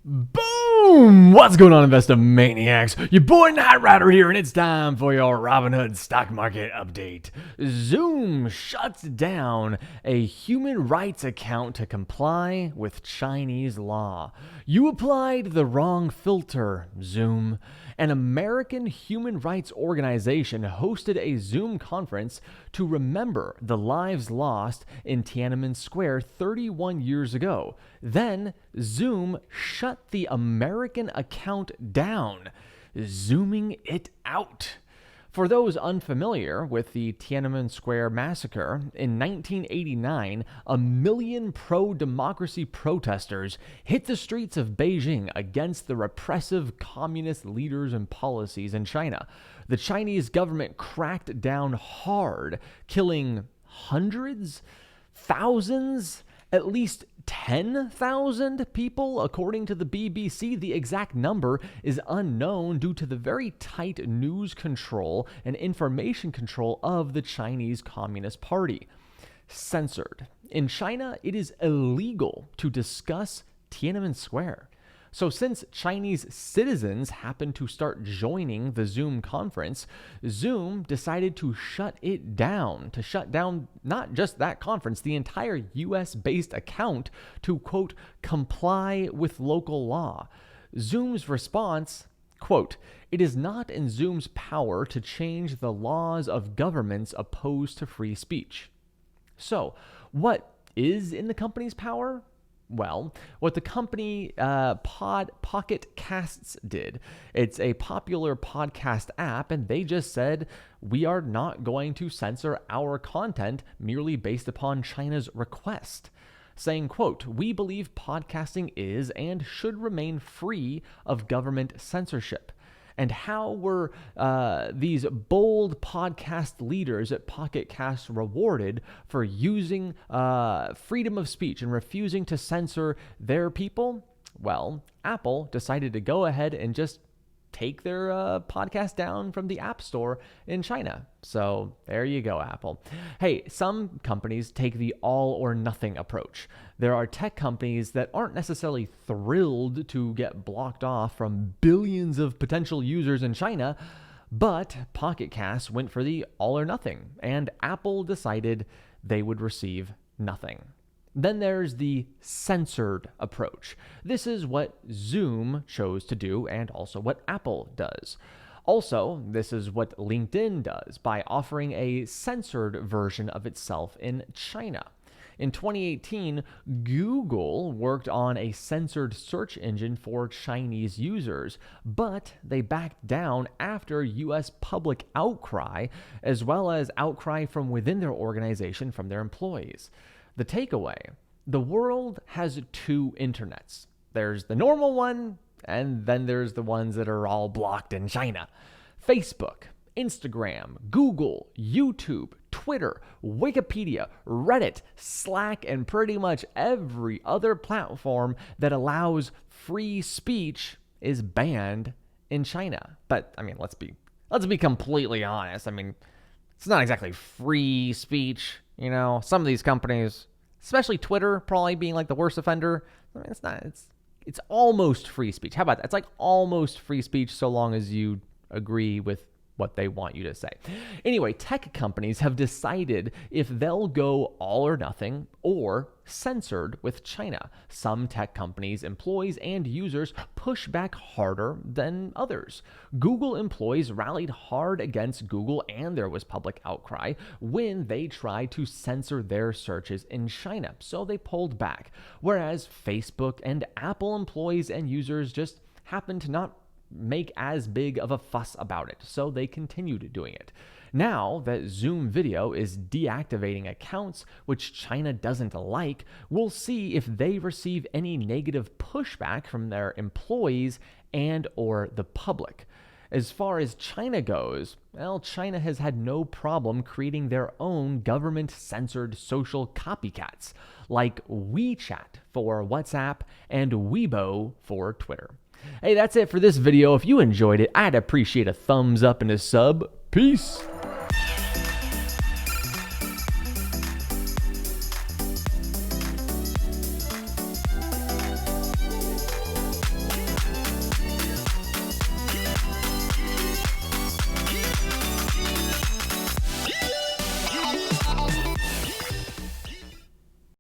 Boom! What's going on, Investor Maniacs? Your boy Night Rider here, and it's time for your Robinhood stock market update. Zoom shuts down a human rights account to comply with Chinese law. You applied the wrong filter, Zoom. An American human rights organization hosted a Zoom conference to remember the lives lost in Tiananmen Square 31 years ago. Then, Zoom shut the American account down, zooming it out. For those unfamiliar with the Tiananmen Square massacre, in 1989, a million pro-democracy protesters hit the streets of Beijing against the repressive communist leaders and policies in China. The Chinese government cracked down hard, killing hundreds, thousands, at least 10,000 people, according to the BBC. The exact number is unknown due to the very tight news control and information control of the Chinese Communist Party. Censored. In China, it is illegal to discuss Tiananmen Square. So since Chinese citizens happened to start joining the Zoom conference, Zoom decided to shut it down, to shut down not just that conference, the entire US-based account to, quote, comply with local law. Zoom's response, quote, it is not in Zoom's power to change the laws of governments opposed to free speech. So, what is in the company's power? Well, what the company Pocket Casts did, it's a popular podcast app, and they just said, we are not going to censor our content merely based upon China's request. Saying, quote, we believe podcasting is and should remain free of government censorship. And how were these bold podcast leaders at Pocket Cast rewarded for using freedom of speech and refusing to censor their people? Well, Apple decided to go ahead and just take their podcast down from the App Store in China. So there you go, Apple. Hey, some companies take the all or nothing approach. There are tech companies that aren't necessarily thrilled to get blocked off from billions of potential users in China, but Pocket Cast went for the all or nothing, and Apple decided they would receive nothing. Then there's the censored approach. This is what Zoom chose to do and also what Apple does. Also, this is what LinkedIn does by offering a censored version of itself in China. In 2018, Google worked on a censored search engine for Chinese users, but they backed down after US public outcry, as well as outcry from within their organization from their employees. The takeaway, the world has two internets. There's the normal one, and then there's the ones that are all blocked in China. Facebook, Instagram, Google, YouTube, Twitter, Wikipedia, Reddit, Slack, and pretty much every other platform that allows free speech is banned in China. But, I mean, let's be completely honest. I mean, it's not exactly free speech. You know, some of these companies, especially Twitter, probably being like the worst offender. I mean, it's almost free speech. How about that? It's like almost free speech so long as you agree with what they want you to say. Anyway, tech companies have decided if they'll go all or nothing or censored with China. Some tech companies' employees and users push back harder than others. Google employees rallied hard against Google, and there was public outcry when they tried to censor their searches in China, so they pulled back. Whereas Facebook and Apple employees and users just happened to not make as big of a fuss about it, so they continued doing it. Now that Zoom Video is deactivating accounts which China doesn't like, we'll see if they receive any negative pushback from their employees and or the public. As far as China goes, well, China has had no problem creating their own government-censored social copycats, like WeChat for WhatsApp and Weibo for Twitter. Hey, that's it for this video. If you enjoyed it, I'd appreciate a thumbs up and a sub. Peace.